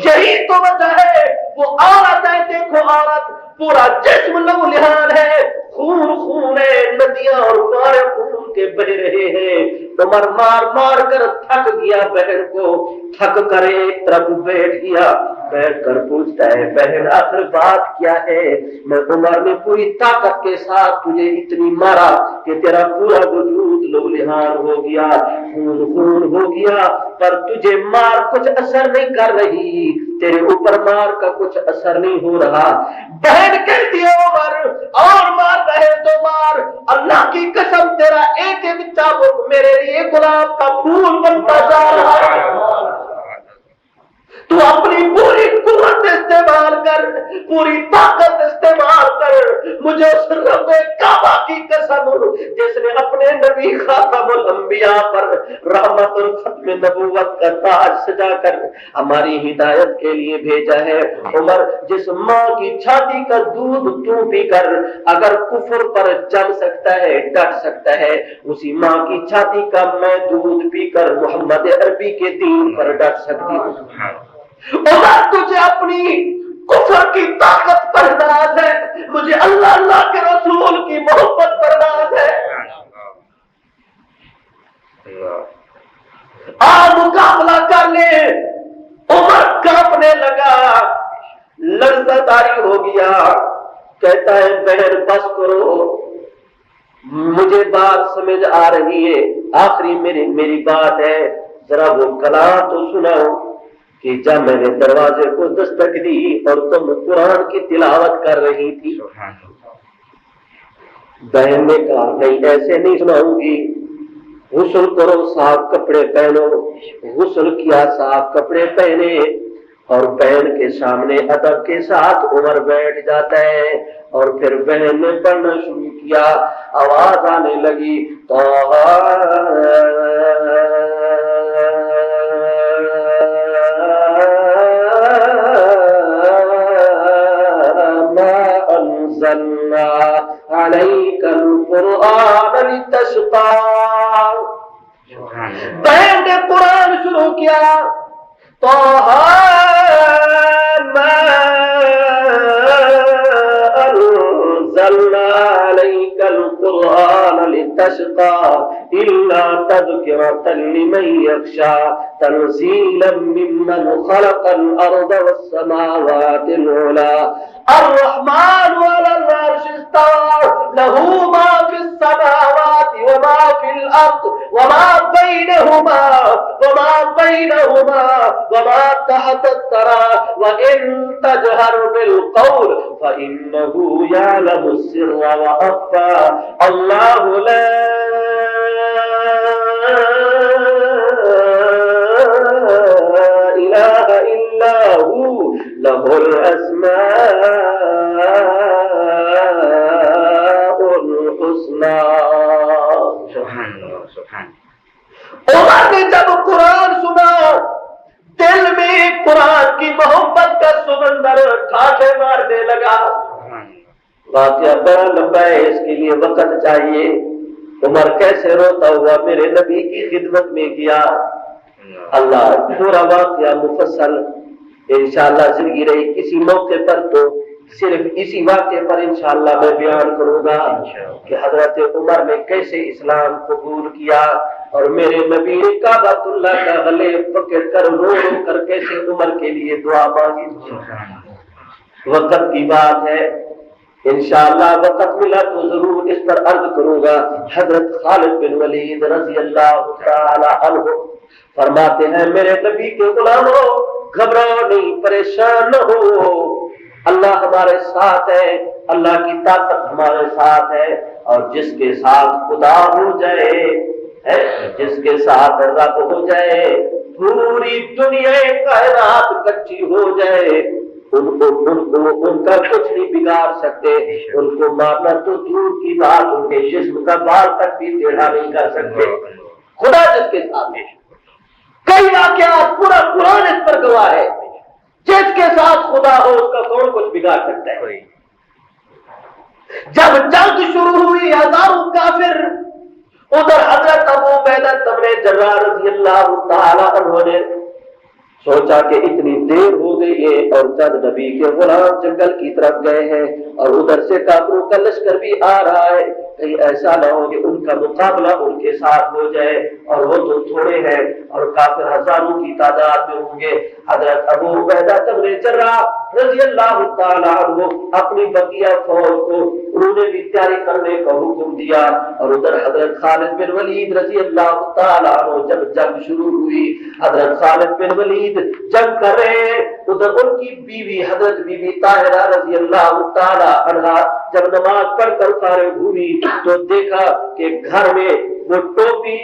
یہی تو وجہ ہے، وہ عورت ہے، دیکھو عورت پورا جسم لہو لہان ہے، خون خون ہے، ندیاں اور فوارے خون کے بہ رہے ہیں، عمر مار مار کر تھک گیا، بہن کو تھک کر ایک طرف بیٹھ گیا، بیٹھ کر پوچھتا ہے بہن آخر بات کیا ہے؟ میں عمر نے پوری طاقت کے ساتھ تجھے اتنی مارا کہ تیرا پورا وجود لہولہان ہو گیا، خون خون ہو گیا، پر تجھے مار کچھ اثر نہیں کر رہی، تیرے اوپر مار کا کچھ اثر نہیں ہو رہا۔ بہن کہتی ہے عمر اور مار رہے تو مار، اللہ کی قسم تیرا ایک ایک چابک میرے لیے گلاب کا پھول بنتا جا رہا ہے، تو اپنی پوری قوت استعمال کر، پوری طاقت استعمال کر، مجھے اس رب کعبہ کی قسم جس نے اپنے نبی خاتم الانبیاء پر رحمت اور ختم نبوت کا تاج سجا کر ہماری ہدایت کے لیے بھیجا ہے۔ عمر جس ماں کی چھاتی کا دودھ تو پی کر اگر کفر پر جم سکتا ہے، ڈٹ سکتا ہے، اسی ماں کی چھاتی کا میں دودھ پی کر محمد عربی کے دین پر ڈٹ سکتی ہوں۔ عمر تجھے اپنی کفر کی طاقت پر ناز ہے، مجھے اللہ اللہ کے رسول کی محبت پر ناز ہے۔ مقابلہ کر لے۔ عمر کانپنے لگا، لرزہ طاری ہو گیا، کہتا ہے بہن بس کرو، مجھے بات سمجھ آ رہی ہے، آخری میری بات ہے، ذرا وہ کلام تو سناؤ کہ جب میں نے دروازے کو دستک دی اور تم قرآن کی تلاوت کر رہی تھی۔ بہن نے کہا نہیں ایسے نہیں سناؤں گی، غسل کرو، صاف کپڑے پہنو۔ غسل کیا، صاف کپڑے پہنے، اور بہن کے سامنے ادب کے ساتھ عمر بیٹھ جاتا ہے، اور پھر بہن نے پڑھنا شروع کیا، آواز آنے لگی انزلنا علیک القرآن لتشقى۔ بہن نے قرآن شروع کیا، طه ما انزلنا علیک القرآن لتشقى الا تذکرة لمن یخشى تنزیلا ممن خلق الارض والسماوات العلی الرحمن على العرش استوى له ما في السماوات وما في الأرض وما بينهما وما تحت الثرى وإن تجهر بالقول فإنه يعلم السر وأخفى الله لا إله إلا هو له الأسماء الحسنى۔ عمر نے جب قرآن سنا، دل میں قرآن کی محبت کا سمندر ٹھاٹھے مارنے لگا۔ واقعہ بڑا لمبا ہے، اس کے لیے وقت چاہیے۔ عمر کیسے روتا ہوا میرے نبی کی خدمت میں گیا، اللہ پورا واقعہ مفصل انشاءاللہ زندگی رہی کسی موقع پر تو صرف اسی واقعے پر انشاءاللہ میں بیان کروں گا کہ حضرت عمر نے کیسے اسلام قبول کیا، اور میرے نبی نے کعبۃ اللہ کا گلے پکڑ کر رو رو کر کیسے عمر کے لیے دعا مانگی۔ وقت کی بات ہے، انشاءاللہ وقت ملا تو ضرور اس پر عرض کروں گا۔ حضرت خالد بن ولید رضی اللہ تعالی عنہ فرماتے ہیں میرے نبی کے غلاموں گھبراؤ نہیں، پریشان نہ ہو، اللہ ہمارے ساتھ ہے، اللہ کی طاقت ہمارے ساتھ ہے، اور جس کے ساتھ خدا ہو جائے، جس کے ساتھ رب ہو جائے پوری دنیا کائنات کچی ہو جائے ان کا کچھ نہیں بگاڑ سکتے، ان کو مارنا تو دور کی بات، ان کے جسم کا بال تک بھی ٹیڑھا نہیں کر سکتے۔ خدا جس کے ساتھ کئی واقعات پورا قرآن اس پر گواہ ہے، جس کے ساتھ خدا ہو اس کا کون کچھ بگاڑ سکتا ہے؟ جب جنگ شروع ہوئی ہزاروں کافر، ادھر حضرت ابو عبیدہ بن جراح رضی اللہ تعالی عنہ نے سوچا کہ اتنی دیر ہو گئی ہے اور چند نبی کے غلام جنگل کی طرف گئے ہیں اور ادھر سے کافروں کا لشکر بھی آ رہا ہے، کہیں ایسا نہ ہو کہ ان کا مقابلہ ان کے ساتھ ہو جائے، اور وہ تو تھوڑے ہیں اور کافر ہزاروں کی تعداد میں ہوں گے۔ حضرت ابو عبیدہ بن جراح رضی اللہ تعالی عنہ اپنی بقیہ فوج کو انہوں نے بھی تیاری کرنے کا حکم دیا، اور ادھر حضرت خالد بن ولید رضی اللہ تعالی عنہ جب جنگ شروع ہوئی، حضرت خالد بن ولید جنگ کر رہے ہیں، ادھر ان کی بیوی حضرت بی بی طاہرہ رضی اللہ تعالی عنہا جب نماز پڑھ کر فارغ ہوئی تو دیکھا کہ گھر میں وہ ٹوپی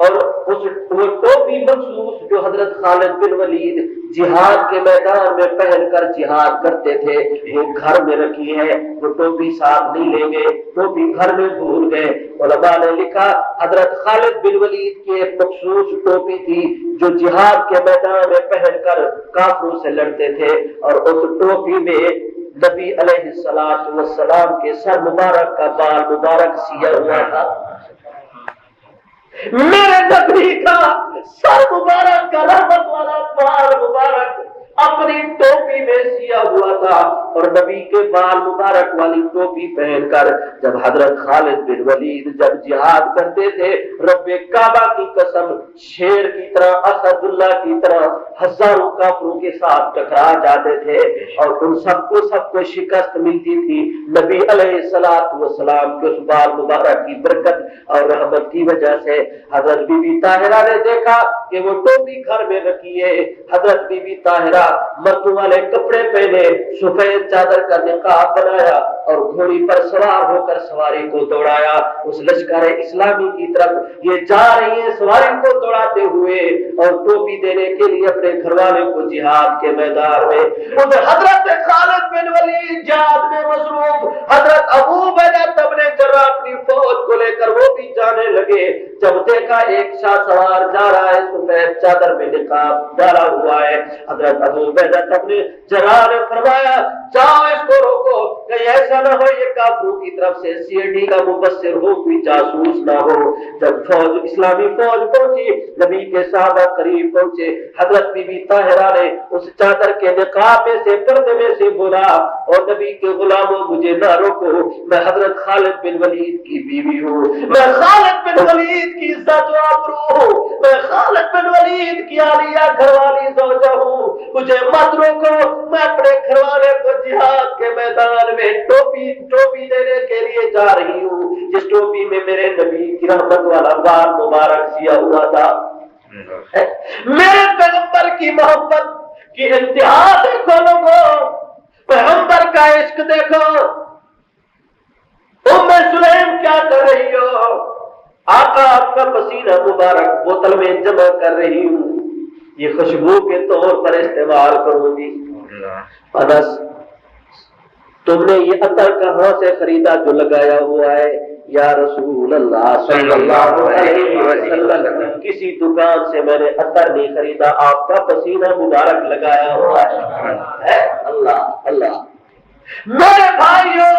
اور وہ ٹوپی مخصوص جو حضرت خالد بن ولید جہاد کے میدان میں پہن کر جہاد کرتے تھے وہ گھر میں رکھی ہے، وہ ٹوپی ساتھ نہیں لیں گے، ٹوپی گھر میں بھول گئے۔ علماء نے لکھا حضرت خالد بن ولید کی ایک مخصوص ٹوپی تھی جو جہاد کے میدان میں پہن کر کافروں سے لڑتے تھے، اور اس ٹوپی میں نبی علیہ السلام کے سر مبارک کا بال مبارک سیا ہوا تھا۔ میرے نبی کا سر مبارک کا رحمت والا بال مبارک اپنی ٹوپی میں سیا ہوا تھا، اور نبی کے بال مبارک والی ٹوپی پہن کر جب حضرت خالد بن ولید جب جہاد کرتے تھے، رب کعبہ کی قسم شیر کی طرح اسد اللہ کی طرح ہزاروں کافروں کے ساتھ ٹکرا جاتے تھے اور ان سب کو شکست ملتی تھی۔ نبی علیہ السلام کے اس بال مبارک کی برکت اور رحمت کی وجہ سے حضرت بی بی طاہرہ نے دیکھا کہ وہ ٹوپی گھر میں رکھی ہے۔ حضرت بی بی طاہرہ مردوں والے کپڑے پہنے، سفید چادر کا نقاب بنایا اور گھوڑی پر سوار ہو کر سواری کو دوڑایا اس لشکر اسلامی کی طرف۔ یہ جا رہی ہے سواری کو دوڑاتے ہوئے اور ٹوپی دینے کے لیے اپنے گھر والے کو جہاد کے میدان میں۔ ادھر حضرت خالد بن ولید جہاد میں مصروف، حضرت ابو عبیدہ بن جراح اپنی فوج کو لے کر وہ بھی جانے لگے۔ جب دیکھا ایک شاہ سوار جا رہا ہے، سفید چادر میں نقاب ڈالا ہوا ہے، حضرت ابو عبیدہ بن جراح نے فرمایا جاؤ اس کو روکو، کہیں ایسا نہ ہو یہ کافروں کی طرف سے CID کا مبصر ہو، کوئی جاسوس نہ ہو۔ جب فوج اسلامی فوج پہنچی، نبی کے صحابہ قریب پہنچے، حضرت بی بی طاہرہ نے اس چادر کے نقاب میں سے پردے میں سے بولا اور نبی کے غلاموں مجھے نہ روکو، میں حضرت خالد بن ولید کی بیوی ہوں، میں خالد بن ولید کی عزت و آبرو ہوں، میں خالد بن ولید کی عالیہ گھر والی زوجہ ہوں، مجھے مت روکو، میں اپنے گھر والے کو جہاد کے میدان میں ٹوپی دینے کے لیے جا رہی ہوں جس ٹوپی میں میرے نبی کی رحمت والا بال مبارک سیا ہوا تھا۔ میرے پیغمبر کی محبت کی انتہا دیکھو لوگوں، پیغمبر کا عشق دیکھو۔ ام سلیم کیا کر رہی ہو؟ آقا آپ کا پسینہ مبارک بوتل میں جمع کر رہی ہوں، یہ خوشبو کے طور پر استعمال کروں گی۔ انس تم نے یہ عطر کہاں سے خریدا جو لگایا ہوا ہے؟ یا رسول اللہ صلی اللہ علیہ وسلم کسی دکان سے میں نے عطر نہیں خریدا، آپ کا پسینہ مبارک لگایا ہوا ہے۔ اللہ اللہ میرے بھائیوں،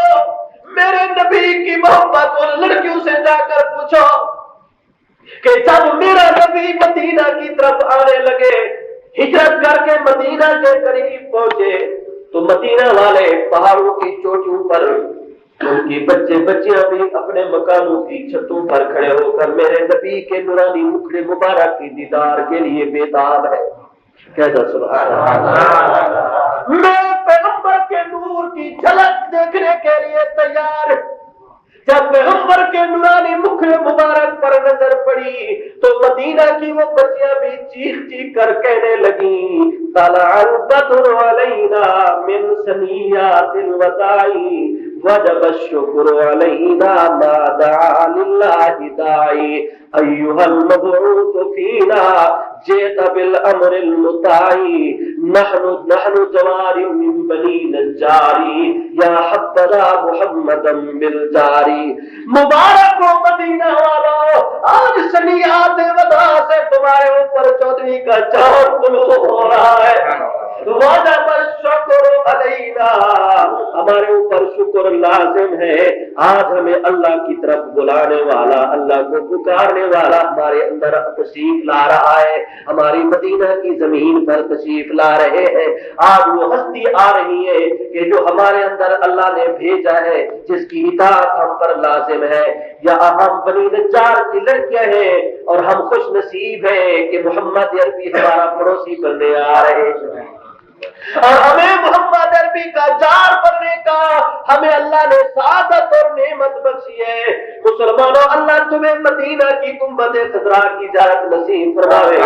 میرے نبی کی محبت ان لڑکیوں سے جا کر پوچھو کہ جب میرا نبی مدینہ کی طرف آنے لگے، ہجرت کر کے مدینہ کے قریب پہنچے تو مدینہ والے پہاڑوں کی چوٹیوں پر ان کی بچے بچیاں بھی اپنے مکانوں کی چھتوں پر کھڑے ہو کر میرے نبی کے نورانی مکھڑے مبارک کی دیدار کے لیے بےتاب ہے۔ کہتا سبحان اللہ، میں پیغمبر کے نور کی جھلک دیکھنے کے لیے تیار۔ جب پیغمبر کے نورانی مکھڑے مبارک پر نظر پڑی تو مدینہ کی وہ بچیاں بھی چیخ چیخ کر کہنے لگیں طلع البدر علینا من ثنیات الوداع وجب الشکر علینا ما دعا للہ داعی ایھا المبعوث فینا جئت بالامر المطاعی نحن جواری من بنی نجاری یا حبذا محمدا بالجاری. مبارک ہو مدینہ والو، آج سنیات وداع سے تمہارے اوپر 14ویں کا چاند طلوع ہو رہا ہے. وجب الشکر علینا، ہمارے اوپر شکر لازم ہے. آج ہمیں اللہ کی طرف بلانے والا، اللہ کو پکارنے والا ہمارے اندر تشریف لا رہا ہے، ہماری مدینہ کی زمین پر تشریف لا رہے ہیں. آج وہ ہستی آ رہی ہے کہ جو ہمارے اندر اللہ نے بھیجا ہے، جس کی اطاعت ہم پر لازم ہے. یا ہم بنی نجار کی لڑکیاں ہیں اور ہم خوش نصیب ہیں کہ محمد عربی ہمارا پڑوسی بننے آ رہے ہیں، اور ہمیں محمد عربی کا جار بننے کا ہمیں اللہ نے سعادت اور نعمت بخشی ہے. مسلمانوں، اللہ تمہیں مدینہ کی گنبد خضرا کی زیارت نصیب فرماوے.